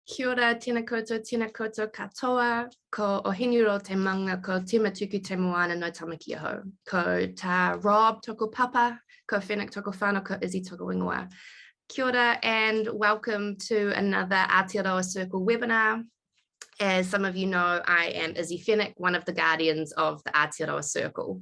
Kia ora, tēnā koutou katoa, ko Ohinuro te manga, ko tima tuku te moana no tamaki aho. Ko ta Rob toko papa, ko Fenwick toko whānau, ko Izzy toko ingoa. Kia ora and welcome to another Aotearoa Circle webinar. As some of you know, I am Izzy Fenwick, one of the guardians of the Aotearoa Circle.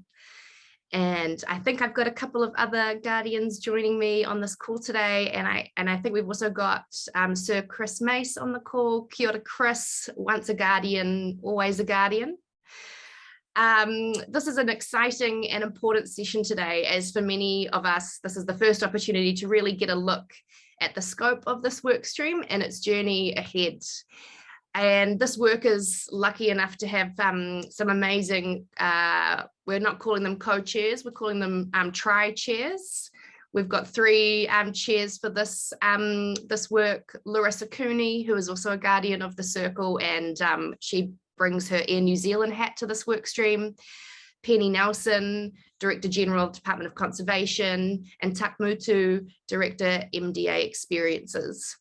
And I think I've got a couple of other guardians joining me on this call today. And I think we've also got Sir Chris Mace on the call. Kia ora, Chris, once a guardian, always a guardian. This is an exciting and important session today, as for many of us, this is the first opportunity to really get a look at the scope of this work stream and its journey ahead. And this work is lucky enough to have some amazing, we're not calling them co-chairs, we're calling them tri-chairs. We've got three chairs for this, this work. Larissa Cooney, who is also a guardian of the circle, and she brings her Air New Zealand hat to this work stream. Penny Nelson, Director General of the Department of Conservation, and Tak Mutu, Director MDA Experiences.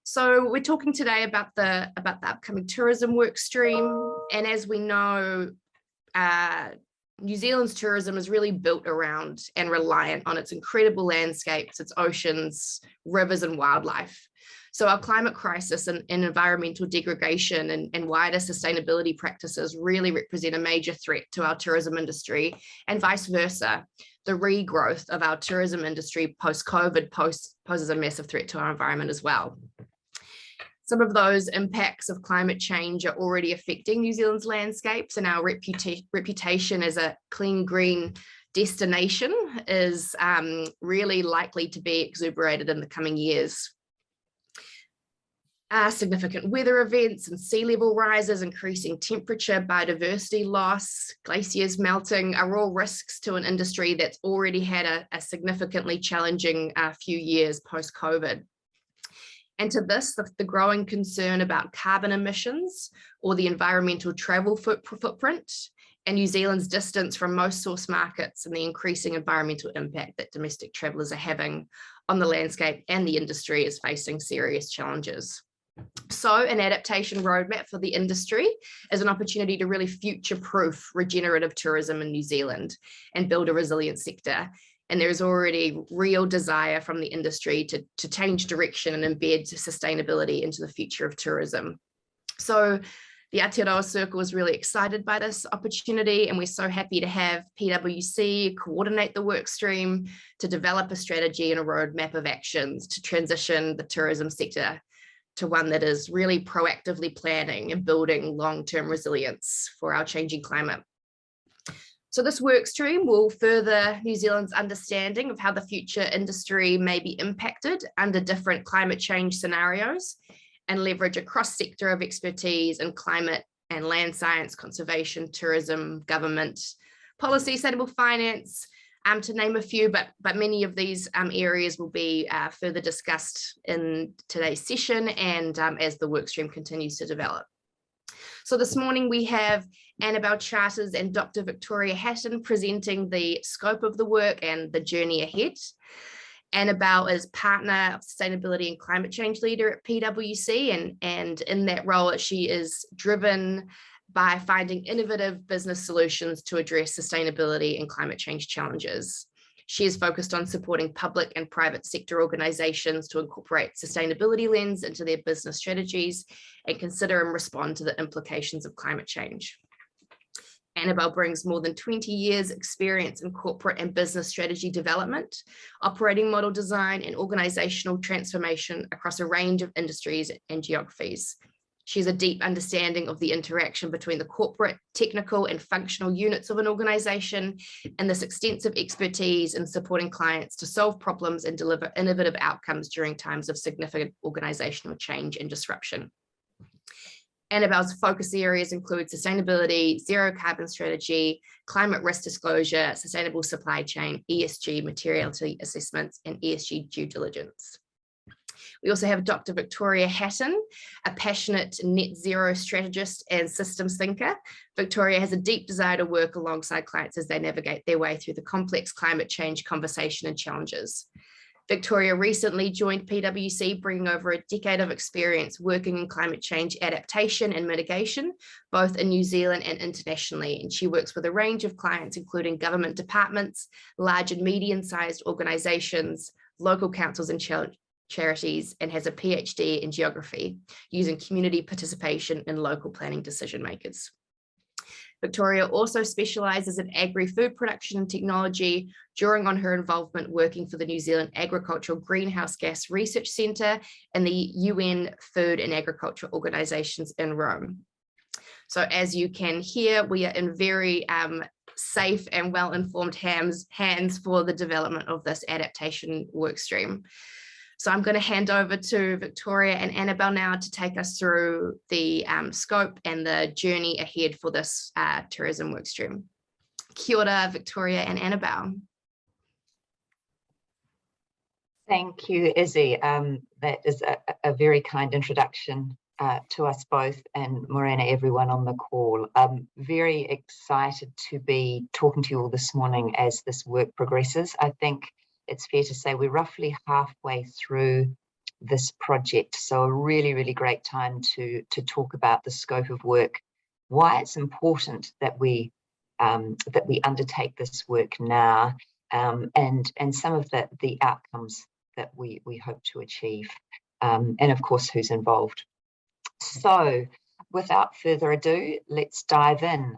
So we're talking today about the upcoming tourism work stream, and as we know, New Zealand's tourism is really built around and reliant on its incredible landscapes, its oceans, rivers, and wildlife. So our climate crisis and environmental degradation and wider sustainability practices really represent a major threat to our tourism industry, and vice versa. The regrowth of our tourism industry post-COVID poses a massive threat to our environment as well. Some of those impacts of climate change are already affecting New Zealand's landscapes, and our reputation as a clean, green destination is really likely to be exuberated in the coming years. Significant weather events and sea level rises, increasing temperature, biodiversity loss, glaciers melting are all risks to an industry that's already had a significantly challenging few years post-COVID. And to this, the growing concern about carbon emissions or the environmental travel footprint and New Zealand's distance from most source markets and the increasing environmental impact that domestic travellers are having on the landscape and the industry is facing serious challenges. So an adaptation roadmap for the industry is an opportunity to really future-proof regenerative tourism in New Zealand and build a resilient sector. And there's already real desire from the industry to change direction and embed sustainability into the future of tourism. So the Aotearoa Circle is really excited by this opportunity, and we're so happy to have PwC coordinate the work stream to develop a strategy and a roadmap of actions to transition the tourism sector to one that is really proactively planning and building long-term resilience for our changing climate. So this work stream will further New Zealand's understanding of how the future industry may be impacted under different climate change scenarios and leverage a cross-sector of expertise in climate and land science, conservation, tourism, government, policy, sustainable finance, to name a few, but many of these areas will be further discussed in today's session and as the work stream continues to develop. So this morning we have Annabell Chartres and Dr Victoria Hatton presenting the scope of the work and the journey ahead. Annabell is partner of sustainability and climate change leader at PwC, and in that role she is driven by finding innovative business solutions to address sustainability and climate change challenges. She is focused on supporting public and private sector organizations to incorporate sustainability lens into their business strategies and consider and respond to the implications of climate change. Annabell brings more than 20 years experience in corporate and business strategy development, operating model design, and organizational transformation across a range of industries and geographies. She has a deep understanding of the interaction between the corporate, technical, and functional units of an organization, and this extensive expertise in supporting clients to solve problems and deliver innovative outcomes during times of significant organizational change and disruption. Annabell's focus areas include sustainability, zero carbon strategy, climate risk disclosure, sustainable supply chain, ESG materiality assessments, and ESG due diligence. We also have Dr Victoria Hatton, a passionate net zero strategist and systems thinker. Victoria has a deep desire to work alongside clients as they navigate their way through the complex climate change conversation and challenges. Victoria recently joined PwC, bringing over a decade of experience working in climate change adaptation and mitigation, both in New Zealand and internationally. And she works with a range of clients, including government departments, large and medium-sized organizations, local councils and charities, and has a PhD in geography, using community participation in local planning decision makers. Victoria also specialises in agri-food production and technology, drawing on her involvement working for the New Zealand Agricultural Greenhouse Gas Research Centre and the UN Food and Agriculture Organisations in Rome. So as you can hear, we are in very safe and well-informed hands for the development of this adaptation workstream. So I'm going to hand over to Victoria and Annabell now to take us through the scope and the journey ahead for this tourism workstream. Kia ora, Victoria and Annabell. Thank you, Izzy. That is a very kind introduction to us both, and Morena, everyone on the call. I'm very excited to be talking to you all this morning as this work progresses. I think it's fair to say we're roughly halfway through this project, so a really, really great time to talk about the scope of work, why it's important that we undertake this work now, and some of the outcomes that we hope to achieve, and of course who's involved. So without further ado, let's dive in.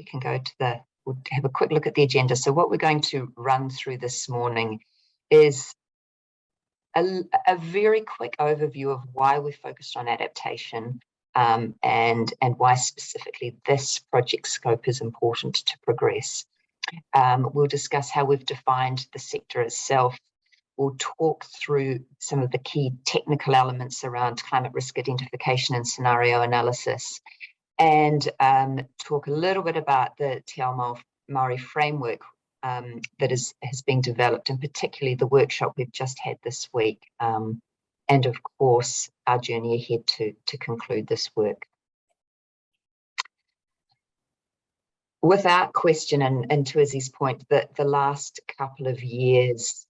We can go to we'll have a quick look at the agenda. So what we're going to run through this morning is a very quick overview of why we're focused on adaptation, and why specifically this project scope is important to progress. We'll discuss how we've defined the sector itself. We'll talk through some of the key technical elements around climate risk identification and scenario analysis, and talk a little bit about the Te Ao Māori framework that has been developed, and particularly the workshop we've just had this week, and of course our journey ahead to conclude this work. Without question, and to Izzy's point, that the last couple of years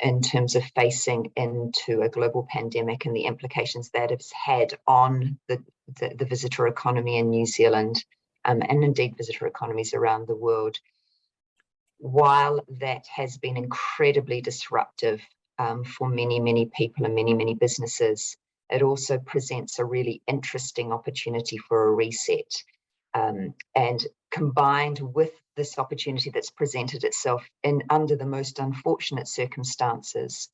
in terms of facing into a global pandemic and the implications that it's had on the visitor economy in New Zealand, and indeed visitor economies around the world, while that has been incredibly disruptive for many, many people and many, many businesses, it also presents a really interesting opportunity for a reset. And combined with this opportunity that's presented itself under the most unfortunate circumstances,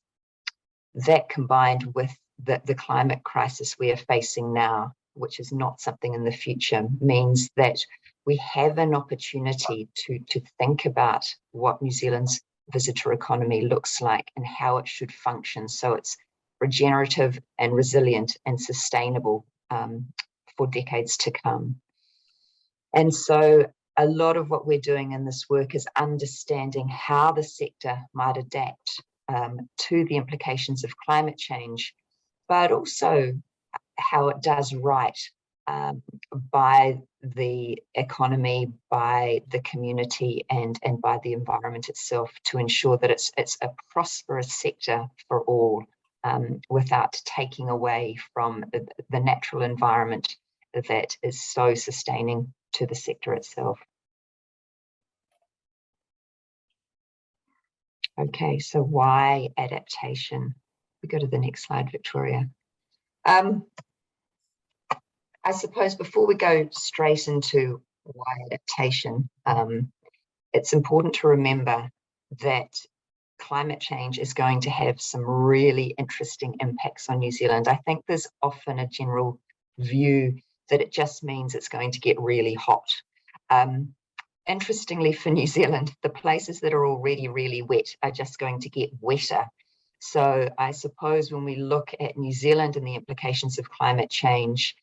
that combined with the climate crisis we are facing now, which is not something in the future, means that we have an opportunity to think about what New Zealand's visitor economy looks like and how it should function, so it's regenerative and resilient and sustainable for decades to come. And so a lot of what we're doing in this work is understanding how the sector might adapt to the implications of climate change, but also how it does right by the economy, by the community, and by the environment itself, to ensure that it's a prosperous sector for all, without taking away from the natural environment that is so sustaining to the sector itself. Okay, so why adaptation? We go to the next slide, Victoria. I suppose before we go straight into why adaptation, it's important to remember that climate change is going to have some really interesting impacts on New Zealand. I think there's often a general view that it just means it's going to get really hot. Interestingly for New Zealand, the places that are already really wet are just going to get wetter. So I suppose when we look at New Zealand and the implications of climate change,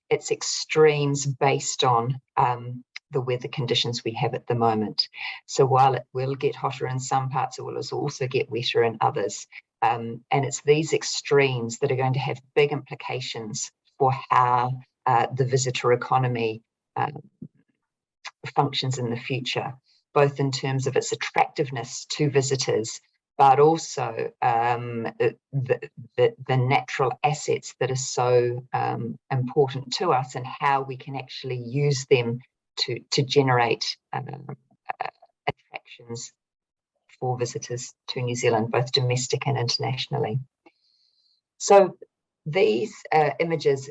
it's extremes based on the weather conditions we have at the moment. So while it will get hotter in some parts, it will also get wetter in others. And it's these extremes that are going to have big implications for how the visitor economy functions in the future, both in terms of its attractiveness to visitors, but also the natural assets that are so important to us, and how we can actually use them to generate attractions for visitors to New Zealand, both domestic and internationally. So these images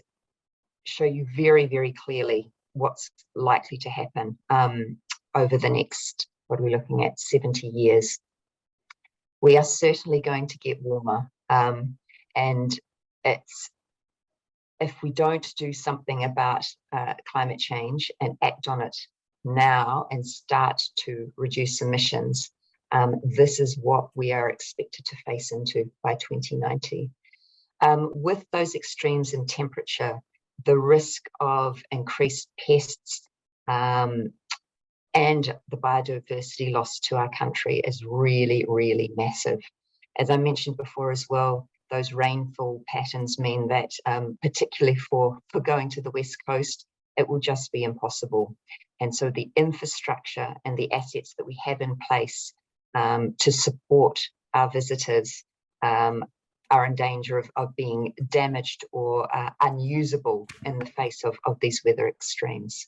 show you very, very clearly what's likely to happen over the next, what are we looking at, 70 years. We are certainly going to get warmer, and if we don't do something about climate change and act on it now and start to reduce emissions, this is what we are expected to face into by 2090. With those extremes in temperature, the risk of increased pests and the biodiversity loss to our country is really, really massive. As I mentioned before as well, those rainfall patterns mean that, particularly for going to the West Coast, it will just be impossible. And so the infrastructure and the assets that we have in place to support our visitors are in danger of being damaged or unusable in the face of these weather extremes.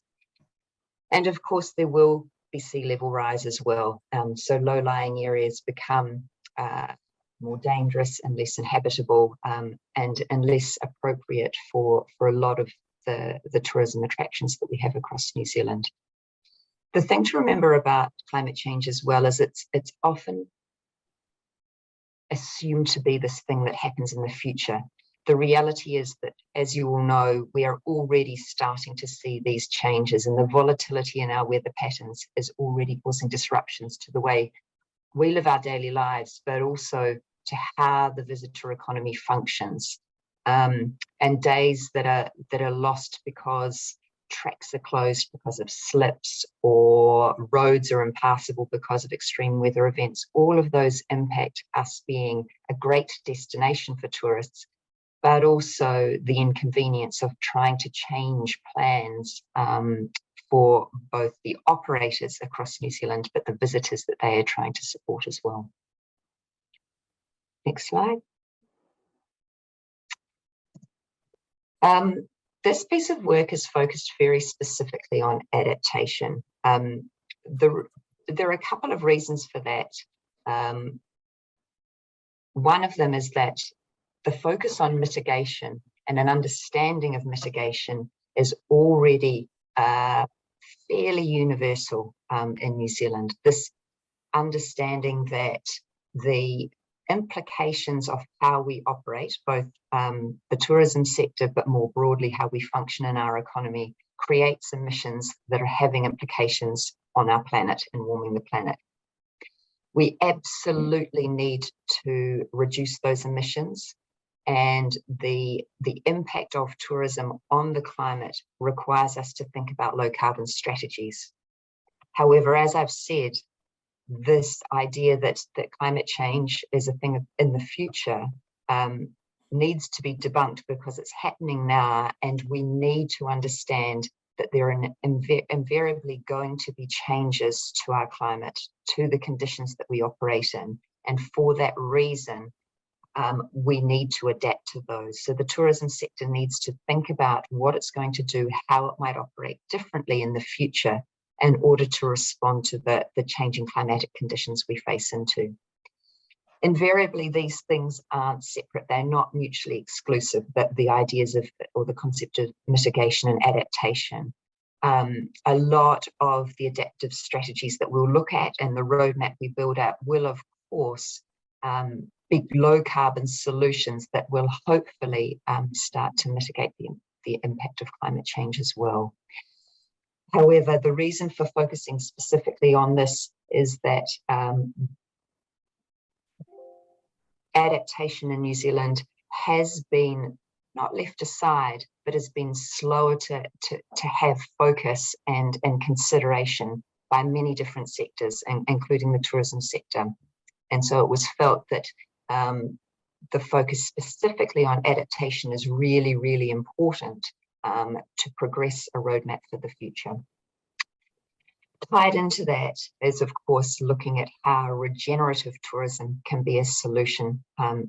And of course, there will be sea level rise as well. So low-lying areas become more dangerous and less inhabitable, and less appropriate for a lot of the tourism attractions that we have across New Zealand. The thing to remember about climate change as well is it's often assumed to be this thing that happens in the future. The reality is that, as you all know, we are already starting to see these changes, and the volatility in our weather patterns is already causing disruptions to the way we live our daily lives, but also to how the visitor economy functions. And days that are lost because tracks are closed because of slips, or roads are impassable because of extreme weather events, all of those impact us being a great destination for tourists, but also the inconvenience of trying to change plans for both the operators across New Zealand, but the visitors that they are trying to support as well. Next slide. This piece of work is focused very specifically on adaptation. There are a couple of reasons for that. One of them is that the focus on mitigation and an understanding of mitigation is already fairly universal in New Zealand. This understanding that the implications of how we operate, both the tourism sector, but more broadly how we function in our economy, creates emissions that are having implications on our planet and warming the planet. We absolutely need to reduce those emissions, and the impact of tourism on the climate requires us to think about low carbon strategies. However, as I've said, this idea that climate change is a thing in the future needs to be debunked, because it's happening now, and we need to understand that there are invariably going to be changes to our climate, to the conditions that we operate in. And for that reason, we need to adapt to those. So the tourism sector needs to think about what it's going to do, how it might operate differently in the future in order to respond to the changing climatic conditions we face into. Invariably, these things aren't separate. They're not mutually exclusive, but the ideas of, or the concept of mitigation and adaptation. A lot of the adaptive strategies that we'll look at and the roadmap we build out will, of course, be low carbon solutions that will hopefully start to mitigate the impact of climate change as well. However, the reason for focusing specifically on this is that adaptation in New Zealand has been not left aside, but has been slower to have focus and consideration by many different sectors, including the tourism sector. And so it was felt that the focus specifically on adaptation is really, really important to progress a roadmap for the future. Tied into that is, of course, looking at how regenerative tourism can be a solution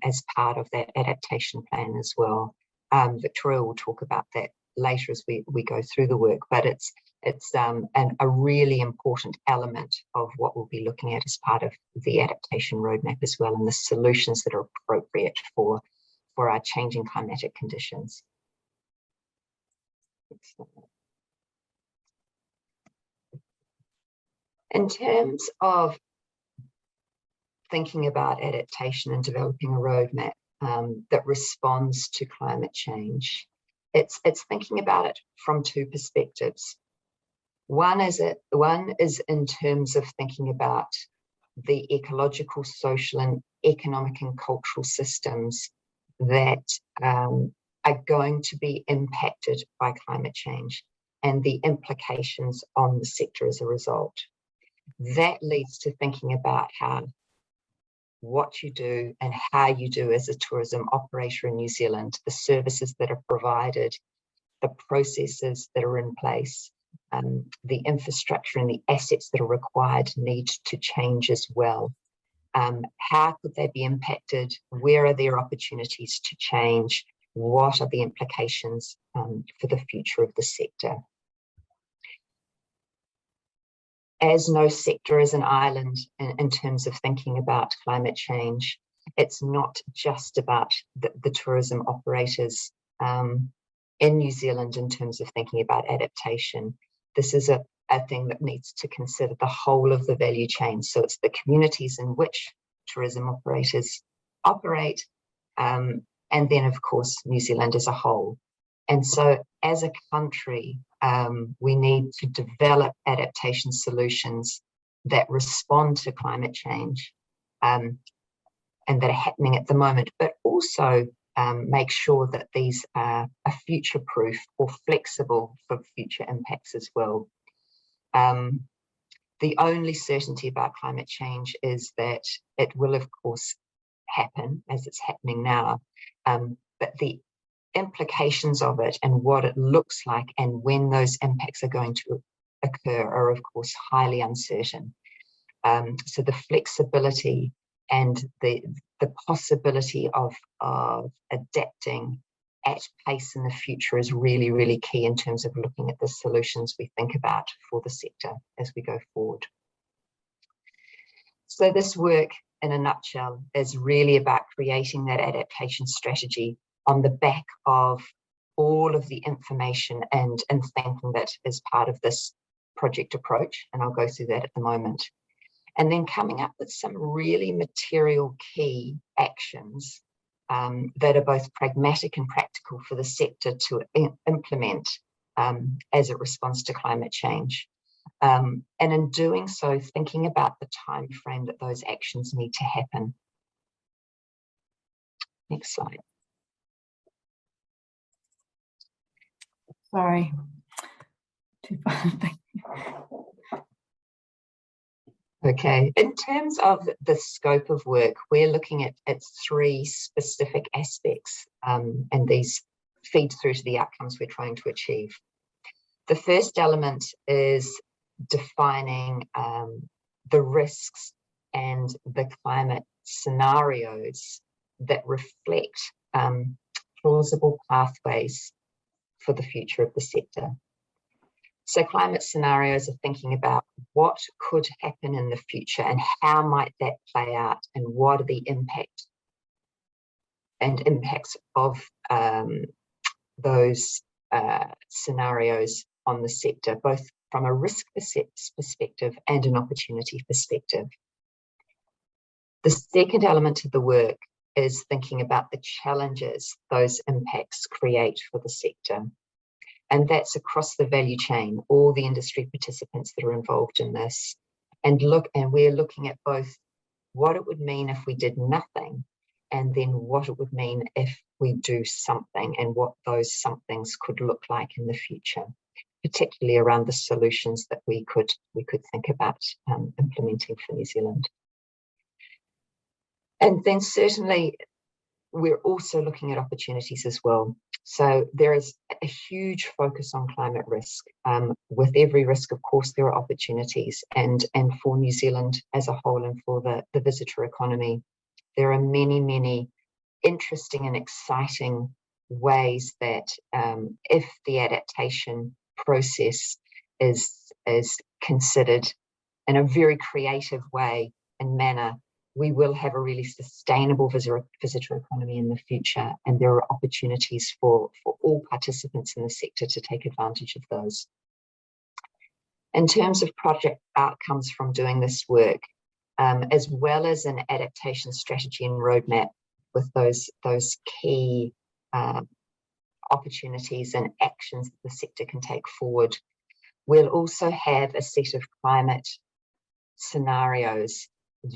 as part of that adaptation plan as well. Victoria will talk about that later as we go through the work, but it's a really important element of what we'll be looking at as part of the adaptation roadmap as well, and the solutions that are appropriate for our changing climatic conditions. In terms of thinking about adaptation and developing a roadmap that responds to climate change, it's thinking about it from two perspectives. One is in terms of thinking about the ecological, social, and economic and cultural systems that are going to be impacted by climate change and the implications on the sector as a result. That leads to thinking about what you do and how you do as a tourism operator in New Zealand, the services that are provided, the processes that are in place, the infrastructure and the assets that are required need to change as well. How could they be impacted? Where are there opportunities to change? What are the implications for the future of the sector? As no sector is an island in terms of thinking about climate change, it's not just about the tourism operators in New Zealand in terms of thinking about adaptation. This is a thing that needs to consider the whole of the value chain. So it's the communities in which tourism operators operate, and then of course New Zealand as a whole. And so as a country, we need to develop adaptation solutions that respond to climate change and that are happening at the moment, but also make sure that these are future-proof or flexible for future impacts as well. The only certainty about climate change is that it will, of course, happen as it's happening now, but the implications of it and what it looks like and when those impacts are going to occur are, of course, highly uncertain. So the flexibility and the possibility of adapting at pace in the future is really, really key in terms of looking at the solutions we think about for the sector as we go forward. So this work, in a nutshell, is really about creating that adaptation strategy on the back of all of the information and thinking that is part of this project approach, and I'll go through that at the moment. And then coming up with some really material key actions that are both pragmatic and practical for the sector to implement as it responds to climate change. And in doing so, thinking about the time frame that those actions need to happen. Next slide. Sorry. Too far. Thank you. Okay, in terms of the scope of work, we're looking at three specific aspects, and these feed through to the outcomes we're trying to achieve. The first element is defining the risks and the climate scenarios that reflect plausible pathways for the future of the sector. So climate scenarios are thinking about what could happen in the future and how might that play out and what are the impacts of those scenarios on the sector, both from a risk perspective and an opportunity perspective. The second element of the work is thinking about the challenges those impacts create for the sector. And that's across the value chain, all the industry participants that are involved in this. And we're looking at both what it would mean if we did nothing, and then what it would mean if we do something and what those somethings could look like in the future, particularly around the solutions that we could think about implementing for New Zealand. And then certainly we're also looking at opportunities as well. So there is a huge focus on climate risk. With every risk, of course, there are opportunities, and for New Zealand as a whole and for the visitor economy, there are many interesting and exciting ways that if the adaptation process is considered in a very creative way and manner, we will have a really sustainable visitor economy in the future, and there are opportunities for all participants in the sector to take advantage of those. In terms of project outcomes from doing this work, as well as an adaptation strategy and roadmap with those key opportunities and actions that the sector can take forward, we'll also have a set of climate scenarios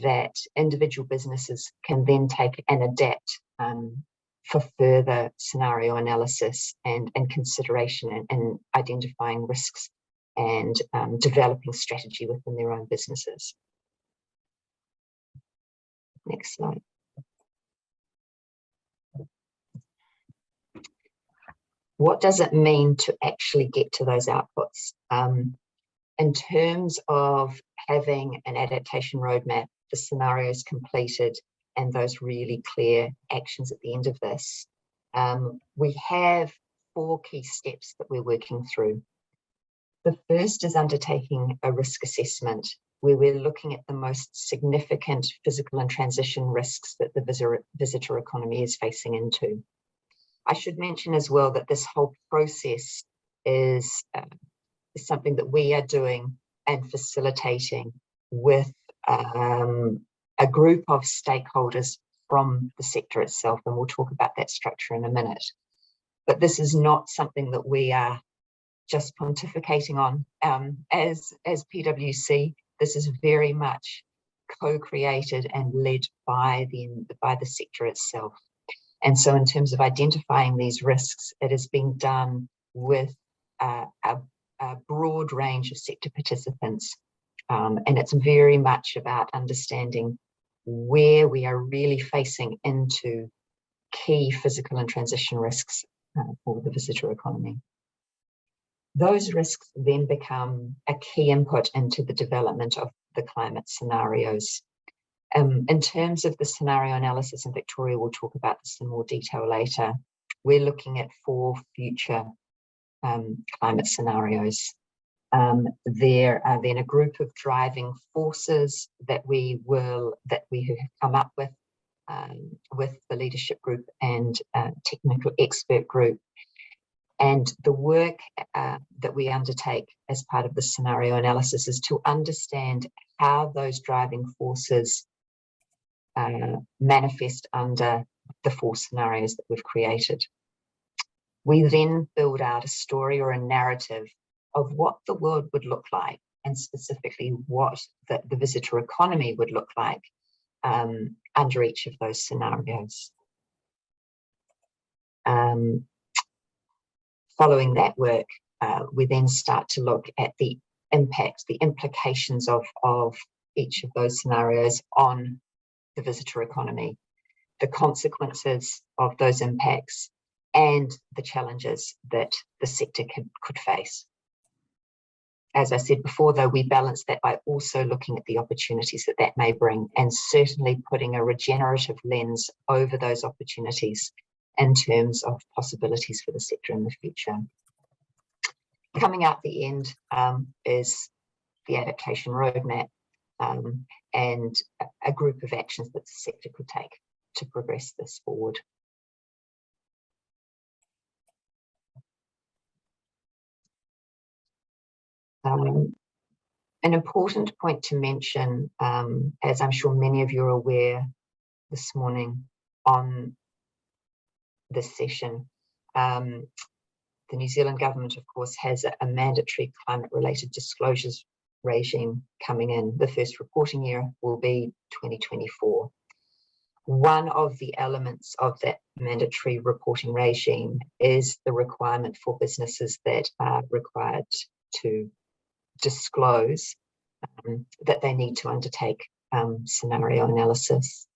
that individual businesses can then take and adapt for further scenario analysis and consideration and identifying risks and developing strategy within their own businesses. Next slide. What does it mean to actually get to those outputs? In terms of having an adaptation roadmap, the scenarios completed, and those really clear actions at the end of this, we have 4 key steps that we're working through. The first is undertaking a risk assessment, where we're looking at the most significant physical and transition risks that the visitor economy is facing into. I should mention as well that this whole process is something that we are doing and facilitating with a group of stakeholders from the sector itself, and we'll talk about that structure in a minute. But this is not something that we are just pontificating on as PwC. This is very much co-created and led by the sector itself. And so in terms of identifying these risks, it has been done with a broad range of sector participants. And it's very much about understanding where we are really facing into key physical and transition risks for the visitor economy. Those risks then become a key input into the development of the climate scenarios. In terms of the scenario analysis, and Victoria will talk about this in more detail later, we're looking at 4 future climate scenarios. There are then a group of driving forces that we have come up with the leadership group and technical expert group. And the work that we undertake as part of the scenario analysis is to understand how those driving forces manifest under the 4 scenarios that we've created. We then build out a story or a narrative of what the world would look like, and specifically what the visitor economy would look like under each of those scenarios. Following that work, we then start to look at the impacts, the implications of each of those scenarios on the visitor economy, the consequences of those impacts, and the challenges that the sector could face. As I said before, though, we balance that by also looking at the opportunities that may bring, and certainly putting a regenerative lens over those opportunities in terms of possibilities for the sector in the future. Coming out the end is the adaptation roadmap and a group of actions that the sector could take to progress this forward. An important point to mention, as I'm sure many of you are aware this morning on this session, the New Zealand government, of course, has a mandatory climate-related disclosures regime coming in. The first reporting year will be 2024. One of the elements of that mandatory reporting regime is the requirement for businesses that are required to disclose that they need to undertake scenario analysis.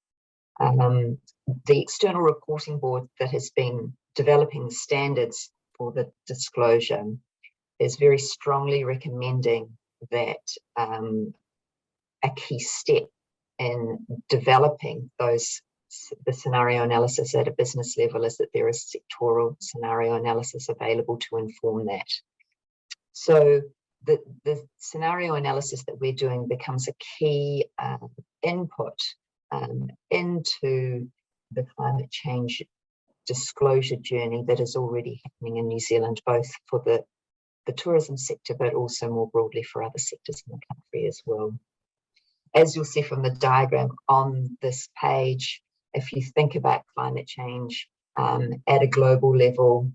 The external reporting board that has been developing the standards for the disclosure is very strongly recommending that a key step in developing the scenario analysis at a business level is that there is sectoral scenario analysis available to inform that. So the scenario analysis that we're doing becomes a key input into the climate change disclosure journey that is already happening in New Zealand, both for the tourism sector, but also more broadly for other sectors in the country as well. As you'll see from the diagram on this page, if you think about climate change at a global level,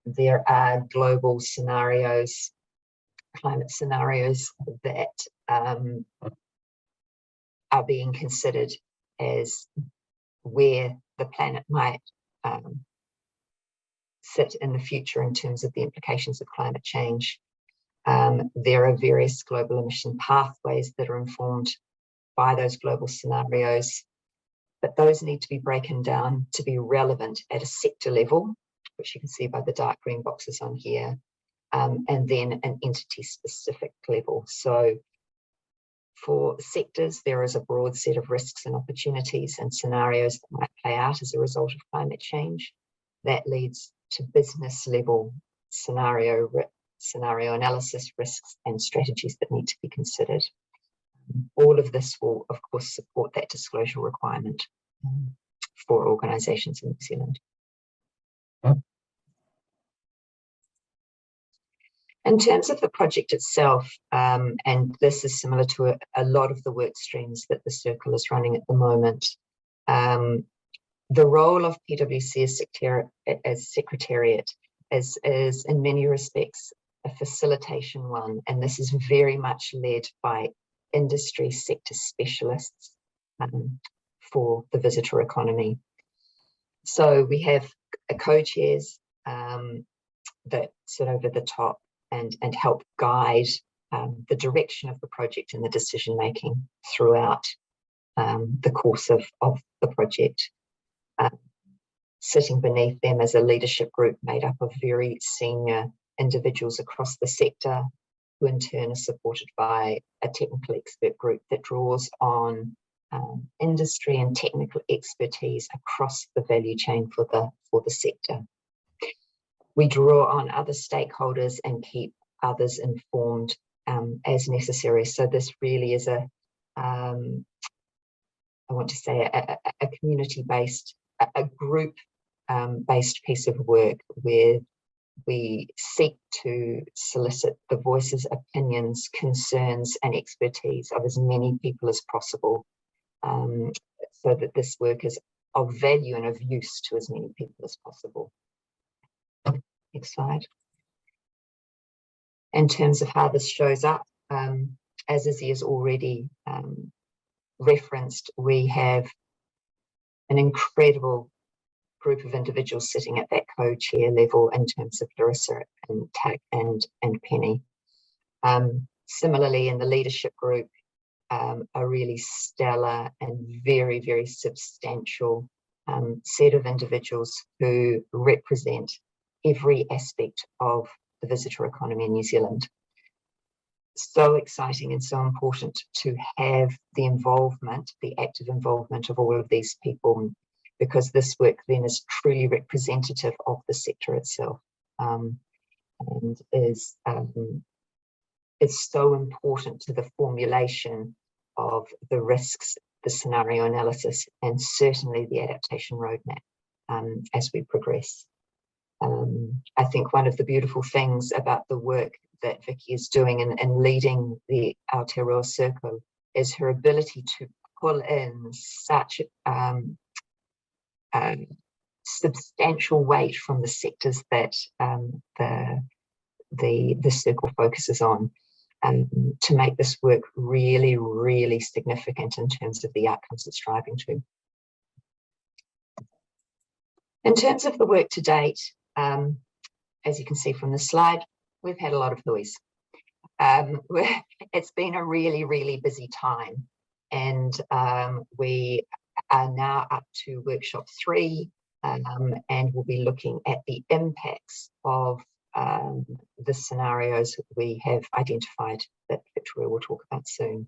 there are global scenarios, climate scenarios that are being considered as where the planet might sit in the future in terms of the implications of climate change. There are various global emission pathways that are informed by those global scenarios, but those need to be broken down to be relevant at a sector level, which you can see by the dark green boxes on here, and then an entity-specific level. So for sectors, there is a broad set of risks and opportunities and scenarios that might play out as a result of climate change. That leads to business level scenario analysis, risks and strategies that need to be considered. All of this will, of course, support that disclosure requirement for organisations in New Zealand. In terms of the project itself, and this is similar to a lot of the work streams that the Circle is running at the moment, the role of PwC as Secretariat is in many respects a facilitation one, and this is very much led by industry sector specialists for the visitor economy. So we have co-chairs that sit over the top and help guide the direction of the project and the decision making throughout the course of the project. Sitting beneath them as a leadership group made up of very senior individuals across the sector, who in turn are supported by a technical expert group that draws on industry and technical expertise across the value chain for the sector. We draw on other stakeholders and keep others informed as necessary. So this really is a community-based, a group-based piece of work where we seek to solicit the voices, opinions, concerns and expertise of as many people as possible, so that this work is of value and of use to as many people as possible. Next slide. In terms of how this shows up, as Izzy has already referenced, we have an incredible group of individuals sitting at that co-chair level in terms of Larissa and Tak and Penny. Similarly, in the leadership group, a really stellar and very, very substantial set of individuals who represent every aspect of the visitor economy in New Zealand. So exciting and so important to have the involvement, the active involvement of all of these people, because this work then is truly representative of the sector itself, and is so important to the formulation of the risks, the scenario analysis, and certainly the adaptation roadmap as we progress. I think one of the beautiful things about the work that Vicky is doing in leading the Aotearoa Circle is her ability to pull in such substantial weight from the sectors that the Circle focuses on, to make this work really, really significant in terms of the outcomes it's striving to. In terms of the work to date, as you can see from the slide, we've had a lot of noise. It's been a really, really busy time, and we are now up to workshop 3 and we'll be looking at the impacts of the scenarios we have identified that Victoria will talk about soon.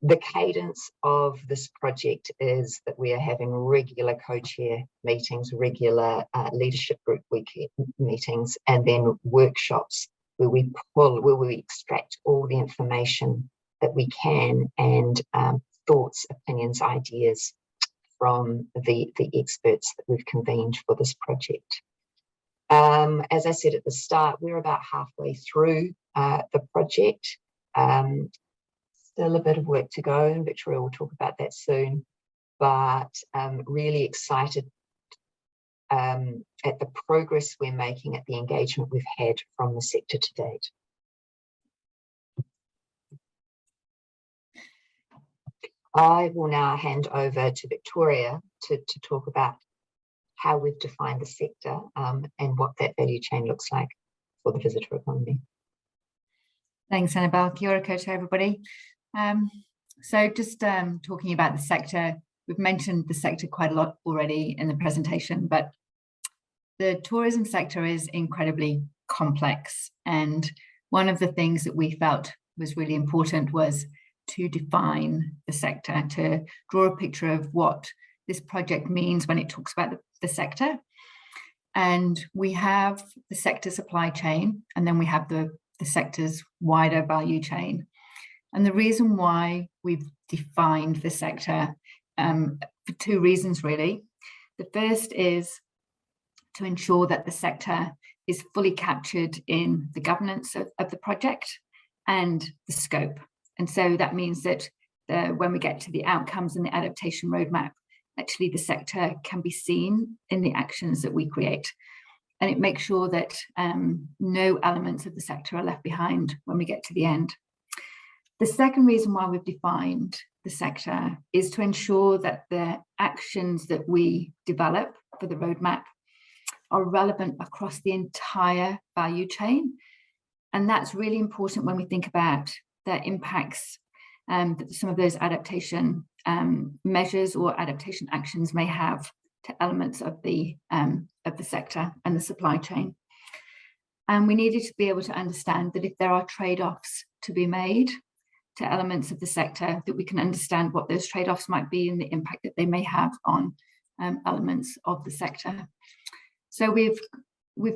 The cadence of this project is that we are having regular co-chair meetings, regular leadership group week meetings, and then workshops where we extract all the information that we can and thoughts, opinions, ideas from the experts that we've convened for this project. As I said at the start, we're about halfway through the project. Still a bit of work to go, and Victoria will talk about that soon, but really excited at the progress we're making, at the engagement we've had from the sector to date. I will now hand over to Victoria to talk about how we've defined the sector and what that value chain looks like for the visitor economy. Thanks, Annabell. Kia ora koutou, everybody. So just talking about the sector, we've mentioned the sector quite a lot already in the presentation, but the tourism sector is incredibly complex. And one of the things that we felt was really important was to define the sector, to draw a picture of what this project means when it talks about the sector. And we have the sector supply chain, and then we have the sector's wider value chain. And the reason why we've defined the sector for two reasons, really. The first is to ensure that the sector is fully captured in the governance of the project and the scope. And so that means that when we get to the outcomes and the adaptation roadmap, actually the sector can be seen in the actions that we create. And it makes sure that no elements of the sector are left behind when we get to the end. The second reason why we've defined the sector is to ensure that the actions that we develop for the roadmap are relevant across the entire value chain. And that's really important when we think about the impacts that some of those adaptation measures or adaptation actions may have to elements of the sector and the supply chain. And we needed to be able to understand that if there are trade-offs to be made to elements of the sector, that we can understand what those trade-offs might be and the impact that they may have on elements of the sector. So we've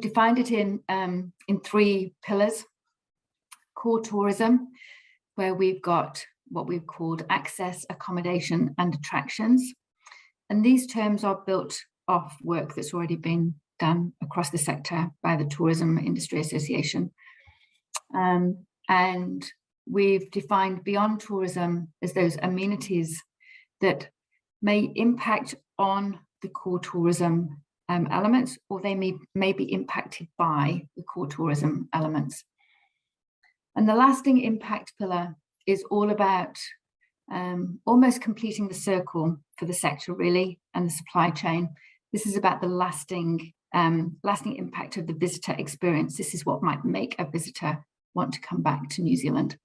defined it in three pillars. Core tourism, where we've got what we've called access, accommodation, and attractions. And these terms are built off work that's already been done across the sector by the Tourism Industry Association. And we've defined beyond tourism as those amenities that may impact on the core tourism elements, or they may be impacted by the core tourism elements. And the lasting impact pillar is all about almost completing the circle for the sector, really, and the supply chain. This is about the lasting impact of the visitor experience. This is what might make a visitor want to come back to New Zealand.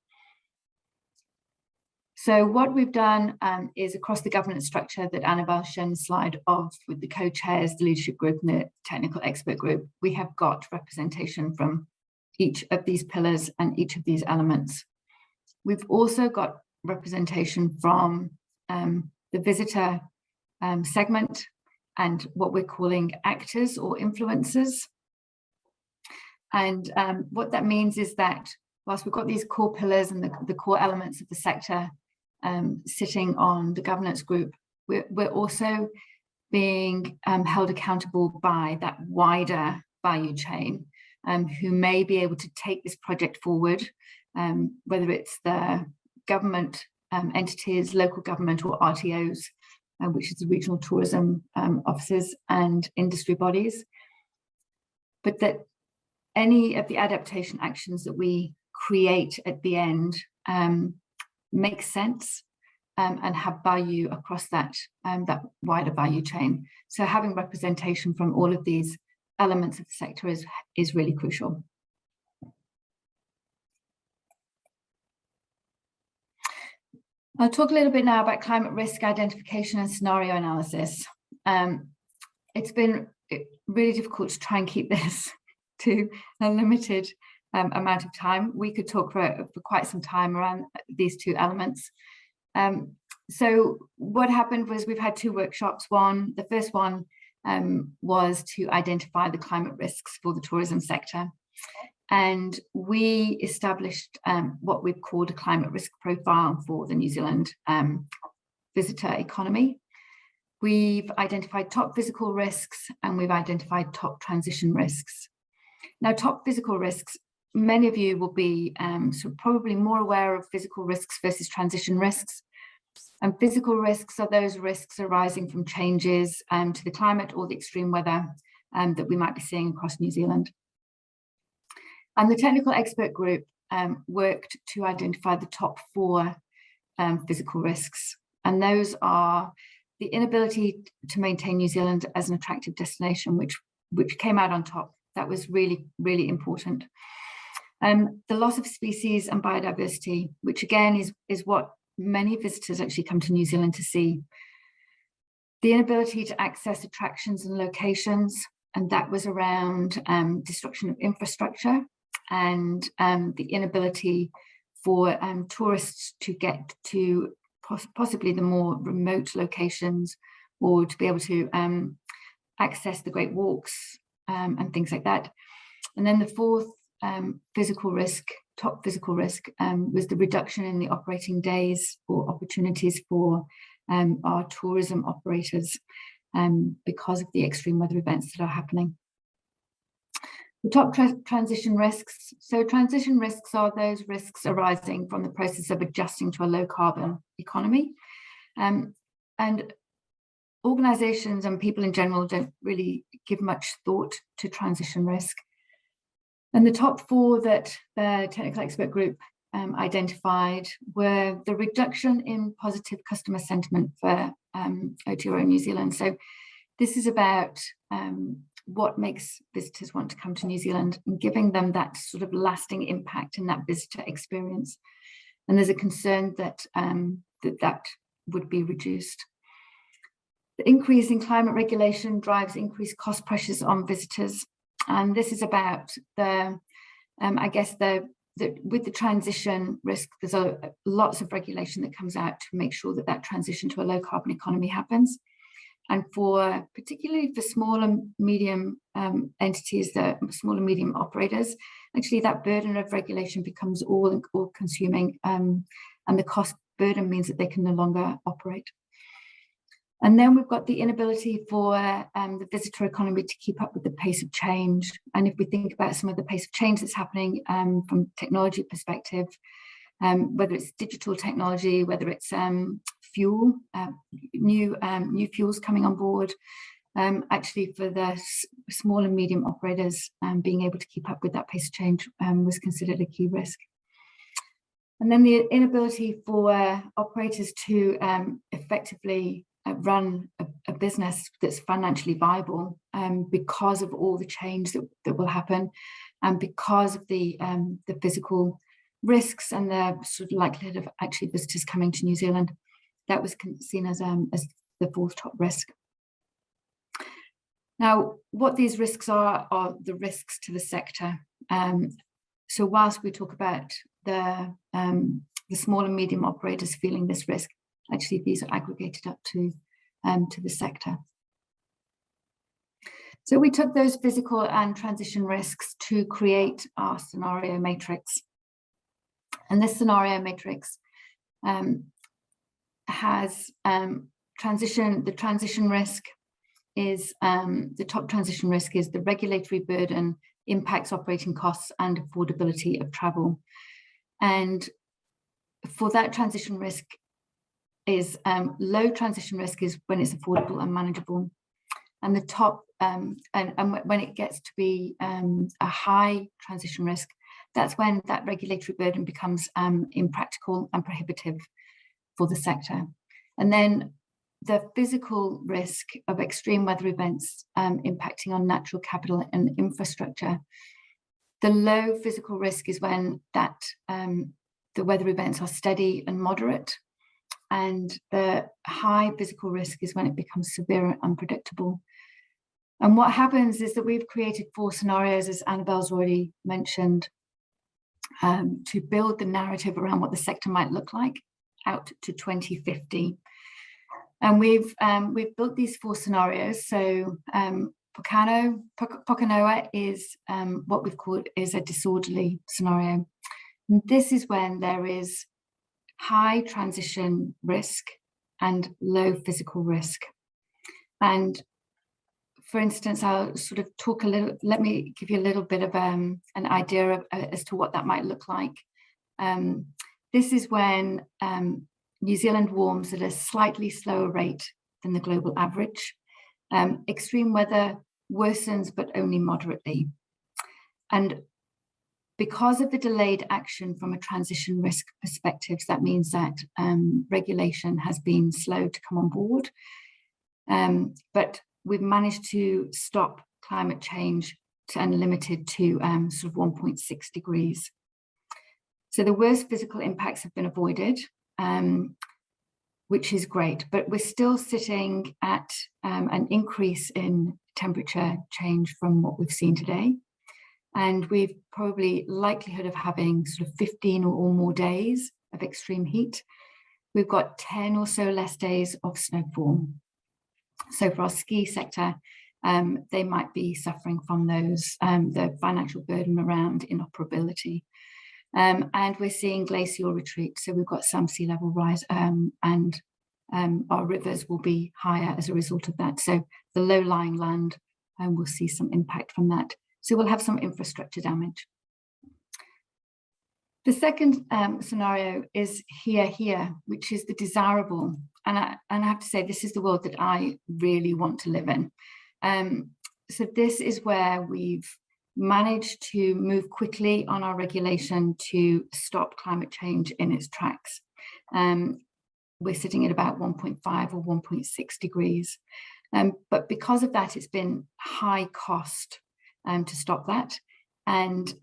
So what we've done is across the governance structure that Annabell's shown the slide of, with the co-chairs, the leadership group, and the technical expert group, we have got representation from each of these pillars and each of these elements. We've also got representation from the visitor segment and what we're calling actors or influencers. And what that means is that whilst we've got these core pillars and the core elements of the sector sitting on the governance group, we're also being held accountable by that wider value chain, who may be able to take this project forward, whether it's the government entities, local government, or RTOs, which is the regional tourism offices and industry bodies. But that any of the adaptation actions that we create at the end make sense and have value across that wider value chain. So having representation from all of these elements of the sector is really crucial. I'll talk a little bit now about climate risk identification and scenario analysis. it's been really difficult to try and keep this to a limited amount of time. We could talk for quite some time around these two elements. So what happened was we've had two workshops. The first one was to identify the climate risks for the tourism sector. And we established what we've called a climate risk profile for the New Zealand visitor economy. We've identified top physical risks and we've identified top transition risks. Now, top physical risks, many of you will be probably more aware of physical risks versus transition risks. And physical risks are those risks arising from changes to the climate or the extreme weather that we might be seeing across New Zealand. And the technical expert group worked to identify the top 4 physical risks. And those are the inability to maintain New Zealand as an attractive destination, which came out on top. That was really, really important. The loss of species and biodiversity, which again is what many visitors actually come to New Zealand to see. The inability to access attractions and locations, and that was around destruction of infrastructure and the inability for tourists to get to possibly the more remote locations or to be able to access the Great Walks and things like that. And then the 4th physical risk, top physical risk, was the reduction in the operating days or opportunities for our tourism operators because of the extreme weather events that are happening. The top transition risks. So transition risks are those risks arising from the process of adjusting to a low carbon economy. And organizations and people in general don't really give much thought to transition risk. And the top 4 that the technical expert group identified were the reduction in positive customer sentiment for Aotearoa New Zealand. So this is about what makes visitors want to come to New Zealand and giving them that sort of lasting impact in that visitor experience. And there's a concern that that would be reduced. The increase in climate regulation drives increased cost pressures on visitors. And this is about with the transition risk, there's lots of regulation that comes out to make sure that transition to a low carbon economy happens. And particularly for small and medium entities, small and medium operators, actually that burden of regulation becomes all consuming, and the cost burden means that they can no longer operate. And then we've got the inability for the visitor economy to keep up with the pace of change. And if we think about some of the pace of change that's happening from technology perspective, whether it's digital technology, whether it's fuel, new fuels coming on board, actually for the small and medium operators, being able to keep up with that pace of change was considered a key risk. And then the inability for operators to effectively run a business that's financially viable because of all the change that will happen, and because of the physical risks and the sort of likelihood of actually visitors coming to New Zealand. That was seen as the 4th top risk. Now, what these risks are the risks to the sector. So whilst we talk about the small and medium operators feeling this risk, actually these are aggregated up to the sector. So we took those physical and transition risks to create our scenario matrix. And this scenario matrix has the transition risk is the top transition risk is the regulatory burden impacts operating costs and affordability of travel. And for that transition risk is low transition risk is when it's affordable and manageable. And the top, and when it gets to be a high transition risk, that's when that regulatory burden becomes impractical and prohibitive for the sector. And then the physical risk of extreme weather events impacting on natural capital and infrastructure. The low physical risk is when the weather events are steady and moderate, and the high physical risk is when it becomes severe and unpredictable. And what happens is that we've created 4 scenarios, as Annabell's already mentioned, to build the narrative around what the sector might look like out to 2050. And we've built these 4 scenarios. So Pokenoa is what we've called is a disorderly scenario. And this is when there is high transition risk and low physical risk. And for instance, I'll sort of talk a little, let me give you a little bit of an idea of, as to what that might look like. This is when New Zealand warms at a slightly slower rate than the global average. Extreme weather worsens, but only moderately. And because of the delayed action from a transition risk perspective, that means that regulation has been slow to come on board. But we've managed to stop climate change to unlimited to sort of 1.6 degrees. So the worst physical impacts have been avoided, which is great, but we're still sitting at an increase in temperature change from what we've seen today. And we've probably likelihood of having sort of 15 or more days of extreme heat. We've got 10 or so less days of snowfall. So for our ski sector, they might be suffering from those, the financial burden around inoperability. And we're seeing glacial retreat. So we've got some sea level rise and our rivers will be higher as a result of that. So the low-lying land will see some impact from that. So we'll have some infrastructure damage. The second scenario is here, which is the desirable. And I have to say, this is the world that I really want to live in. So this is where we've managed to move quickly on our regulation to stop climate change in its tracks. We're sitting at about 1.5 or 1.6 degrees. But because of that, it's been high cost to stop that. And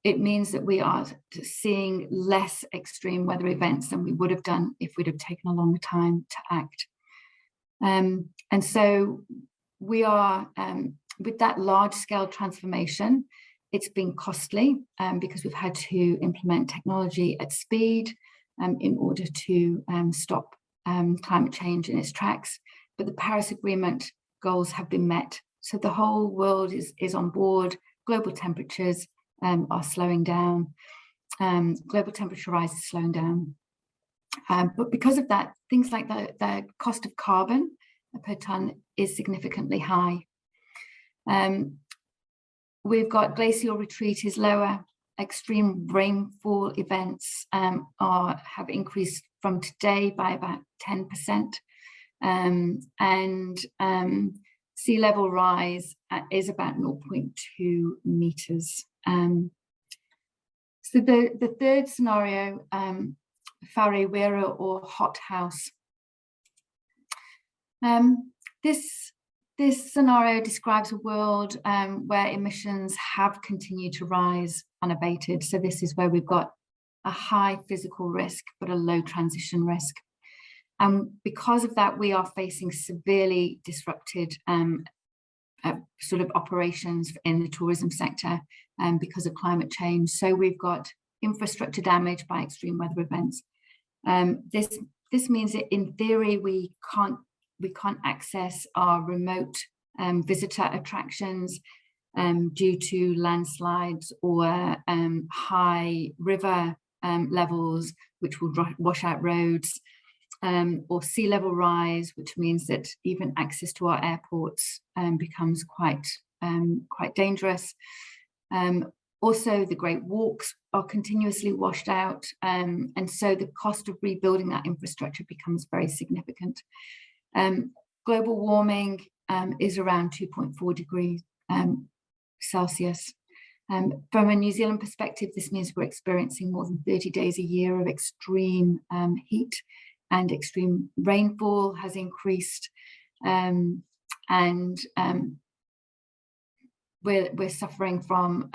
it means that we are seeing less extreme weather events than we would have done if we'd have taken a longer time to act. And so we are, with that large scale transformation, it's been costly because we've had to implement technology at speed in order to stop climate change in its tracks. But the Paris Agreement goals have been met. So the whole world is on board. Global temperatures are slowing down. Global temperature rise is slowing down. But because of that, things like the cost of carbon per tonne is significantly high. We've got glacial retreat is lower. Extreme rainfall events have increased from today by about 10%. Sea level rise is about 0.2 meters. So the third scenario, Wharewera or hothouse. This scenario describes a world where emissions have continued to rise unabated. So this is where we've got a high physical risk, but a low transition risk. And because of that, we are facing severely disrupted sort of operations in the tourism sector because of climate change. So we've got infrastructure damage by extreme weather events. This means that in theory, we can't access our remote visitor attractions due to landslides or high river levels, which will wash out roads. Or sea level rise, which means that even access to our airports becomes quite dangerous. Also, the Great Walks are continuously washed out, and so the cost of rebuilding that infrastructure becomes very significant. Global warming is around 2.4 degrees Celsius. From a New Zealand perspective, this means we're experiencing more than 30 days a year of extreme heat. And extreme rainfall has increased, and we're suffering from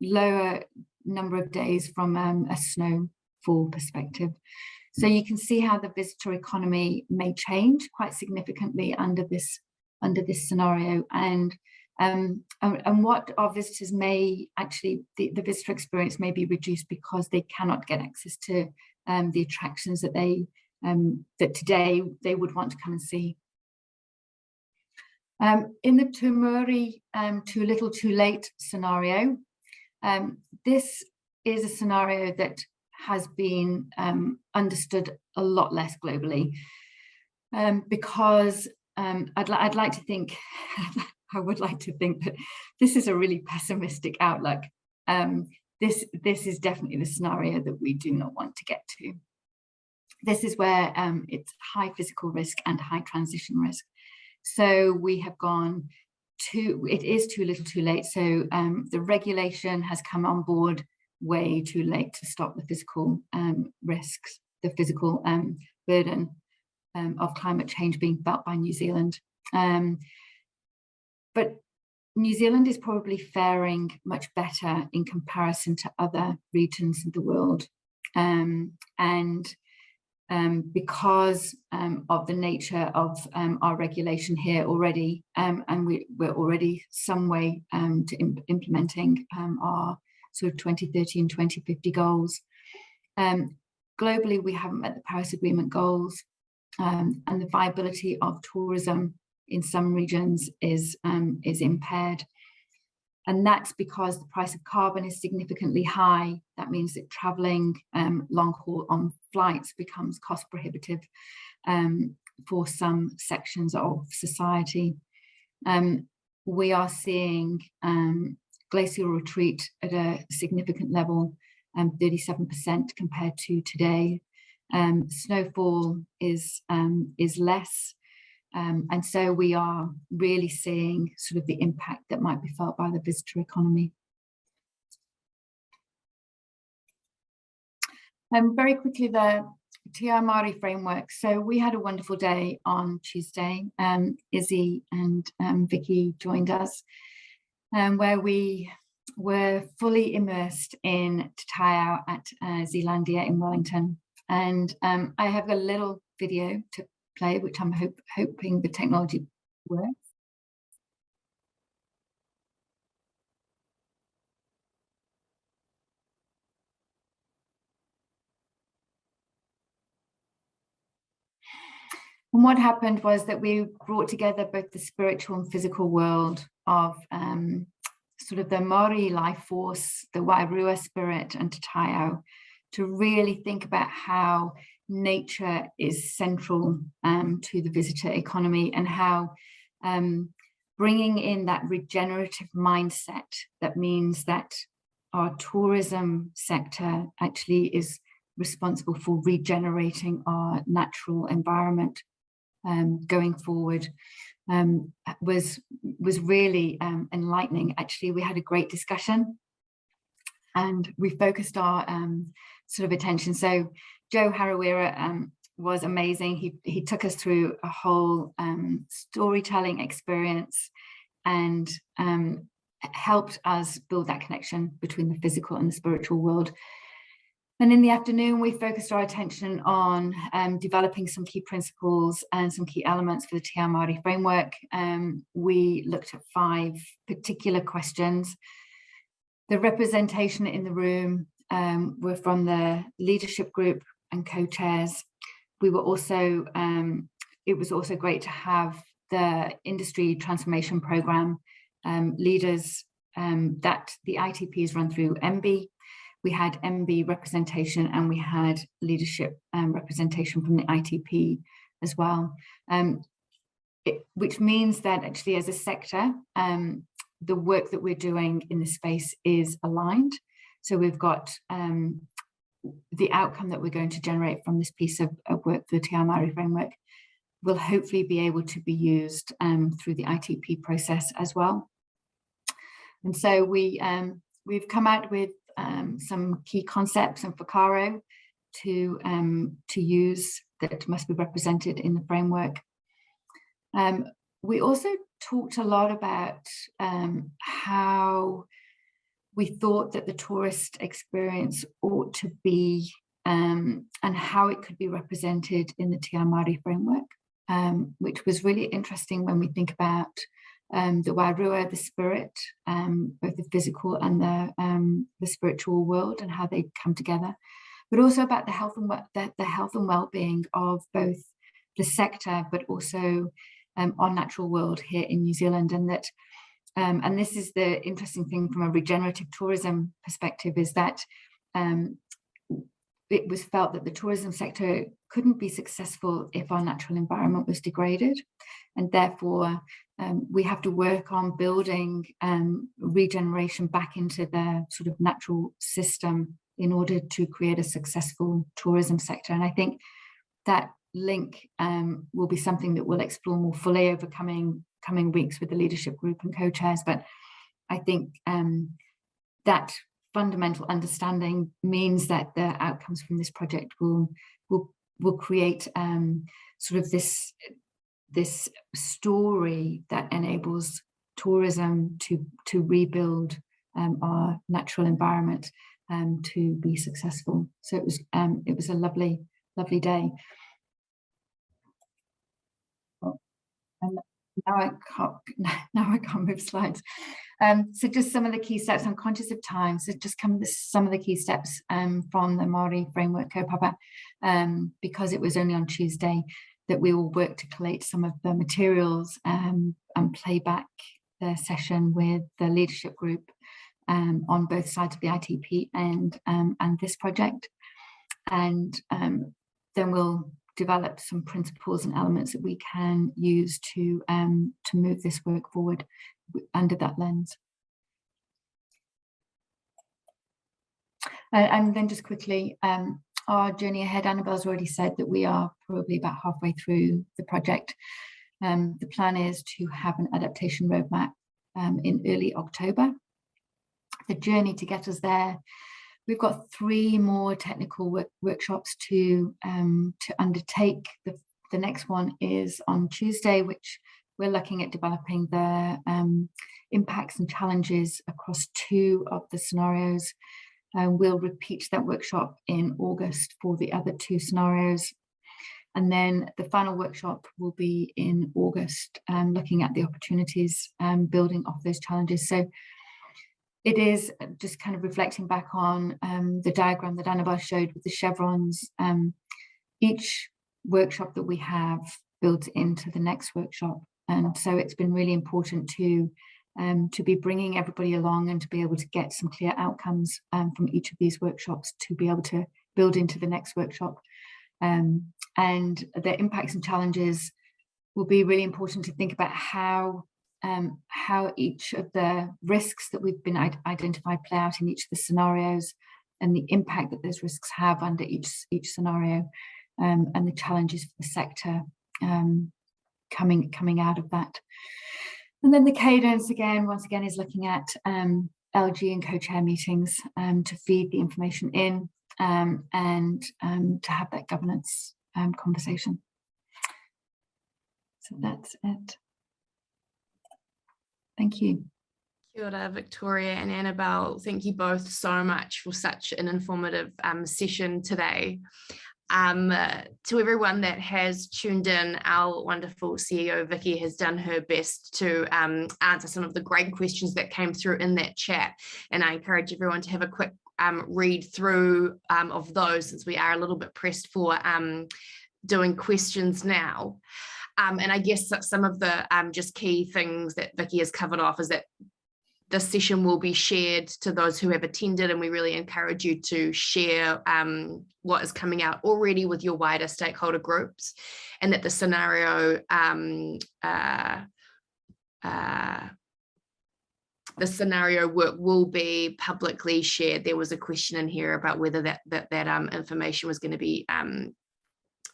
lower number of days from a snowfall perspective. So you can see how the visitor economy may change quite significantly under this under this scenario, and what our visitors may actually, the visitor experience may be reduced because they cannot get access to the attractions that that today they would want to come and see. In the Too Māori, too little too late scenario, this is a scenario that has been understood a lot less globally, because I'd like to think, I would like to think that this is a really pessimistic outlook. This is definitely the scenario that we do not want to get to. This is where it's high physical risk and high transition risk. So we have gone to, it is too little too late. So the regulation has come on board way too late to stop the physical risks, the physical burden of climate change being felt by New Zealand. But New Zealand is probably faring much better in comparison to other regions of the world. Because of the nature of our regulation here already, and we're already some way to implementing our sort of 2030 and 2050 goals. Globally, we haven't met the Paris Agreement goals, and the viability of tourism in some regions is impaired. And that's because the price of carbon is significantly high. That means that traveling long haul on flights becomes cost prohibitive for some sections of society. We are seeing glacial retreat at a significant level, 37% compared to today. Snowfall is less. And so we are really seeing sort of the impact that might be felt by the visitor economy. Very quickly, the Te Ao Māori framework. So we had a wonderful day on Tuesday. Izzy and Vicky joined us, where we were fully immersed in Te Taiao at Zealandia in Wellington. And I have a little video to play, which I'm hoping the technology works. And what happened was that we brought together both the spiritual and physical world of sort of the Māori life force, the Wairua spirit and Te Taiao, to really think about how nature is central to the visitor economy, and how bringing in that regenerative mindset, that means that our tourism sector actually is responsible for regenerating our natural environment going forward, was really enlightening. Actually, we had a great discussion and we focused our sort of attention. So Joe Harawira was amazing. He took us through a whole storytelling experience and helped us build that connection between the physical and the spiritual world. And in the afternoon, we focused our attention on developing some key principles and some key elements for the Te Ao Māori framework. We looked at 5 particular questions. The representation in the room were from the leadership group and co-chairs. We were also, it was also great to have the industry transformation program leaders that the ITP is run through MB. We had MB representation and we had leadership representation from the ITP as well, which means that actually as a sector, the work that we're doing in the space is aligned. So we've got the outcome that we're going to generate from this piece of work for the Te Ao Māori framework will hopefully be able to be used through the ITP process as well. And so we've come out with some key concepts and whakaaro to use that must be represented in the framework. We also talked a lot about how we thought that the tourist experience ought to be and how it could be represented in the Te Ao Māori framework. which was really interesting when we think about the Wairua, the spirit, both the physical and the spiritual world, and how they come together, but also about the health and well-being of both the sector, but also our natural world here in New Zealand. And that, and this is the interesting thing from a regenerative tourism perspective, is that it was felt that the tourism sector couldn't be successful if our natural environment was degraded, and therefore we have to work on building regeneration back into the sort of natural system in order to create a successful tourism sector. And I think that link will be something that we'll explore more fully over coming weeks with the leadership group and co-chairs. But I think that fundamental understanding means that the outcomes from this project will create sort of this story that enables tourism to rebuild our natural environment to be successful. So it was a lovely day. And now I can't move slides. So just some of the key steps. I'm conscious of time, so just some of the key steps from the Māori Framework Kaupapa, because it was only on Tuesday that we will work to collate some of the materials and play back the session with the leadership group on both sides of the ITP and this project. And then we'll develop some principles and elements that we can use to move this work forward under that lens. And then just quickly, our journey ahead, Annabell's already said that we are probably about halfway through the project. The plan is to have an adaptation roadmap in early October. The journey to get us there, we've got 3 more technical workshops to undertake. The next one is on Tuesday, which we're looking at developing the impacts and challenges across 2 of the scenarios. We'll repeat that workshop in August for the other 2 scenarios. And then the final workshop will be in August, looking at the opportunities, building off those challenges. So it is just kind of reflecting back on the diagram that Annabell showed with the chevrons. Each workshop that we have builds into the next workshop. And so it's been really important to be bringing everybody along and to be able to get some clear outcomes from each of these workshops to be able to build into the next workshop. And the impacts and challenges will be really important to think about how each of the risks that we've been identified play out in each of the scenarios, and the impact that those risks have under each scenario, and the challenges for the sector coming out of that. And then the cadence once again is looking at LG and co-chair meetings to feed the information in and to have that governance conversation. So that's it. Thank you. Kia ora, Victoria and Annabell. Thank you both so much for such an informative session today. To everyone that has tuned in, our wonderful CEO Vicky has done her best to answer some of the great questions that came through in that chat, and I encourage everyone to have a quick read through of those, since we are a little bit pressed for doing questions now. And I guess that some of the just key things that Vicky has covered off is that the session will be shared to those who have attended, and we really encourage you to share what is coming out already with your wider stakeholder groups, and that the scenario work will be publicly shared. There was a question in here about whether that information was going to be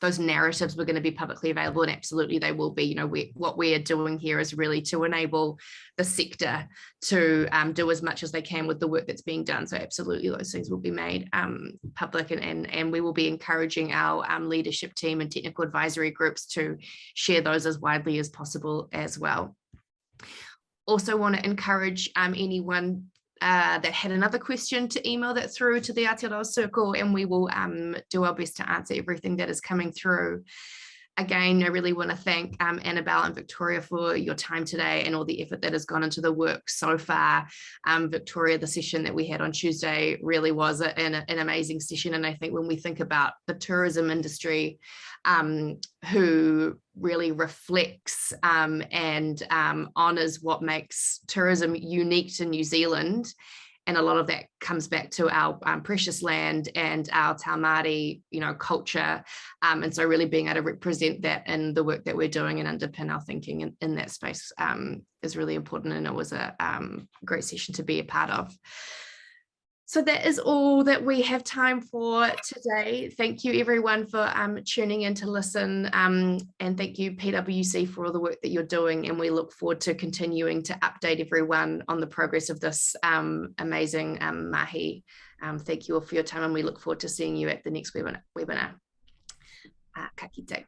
those narratives were going to be publicly available, and absolutely they will be. You know, what we are doing here is really to enable the sector to do as much as they can with the work that's being done. So absolutely those things will be made public, and we will be encouraging our leadership team and technical advisory groups to share those as widely as possible as well. Also want to encourage anyone that had another question to email that through to the Aotearoa Circle, and we will do our best to answer everything that is coming through. again, I really want to thank Annabell and Victoria for your time today and all the effort that has gone into the work so far. Victoria, the session that we had on Tuesday really was an amazing session. And I think when we think about the tourism industry, who really reflects and honours what makes tourism unique to New Zealand, and a lot of that comes back to our precious land and our Te Māori, culture. And so really being able to represent that in the work that we're doing and underpin our thinking in that space is really important. And it was a great session to be a part of. So that is all that we have time for today. Thank you everyone for tuning in to listen, and thank you PwC for all the work that you're doing, and we look forward to continuing to update everyone on the progress of this amazing mahi. Thank you all for your time, and we look forward to seeing you at the next webinar. Ka kite.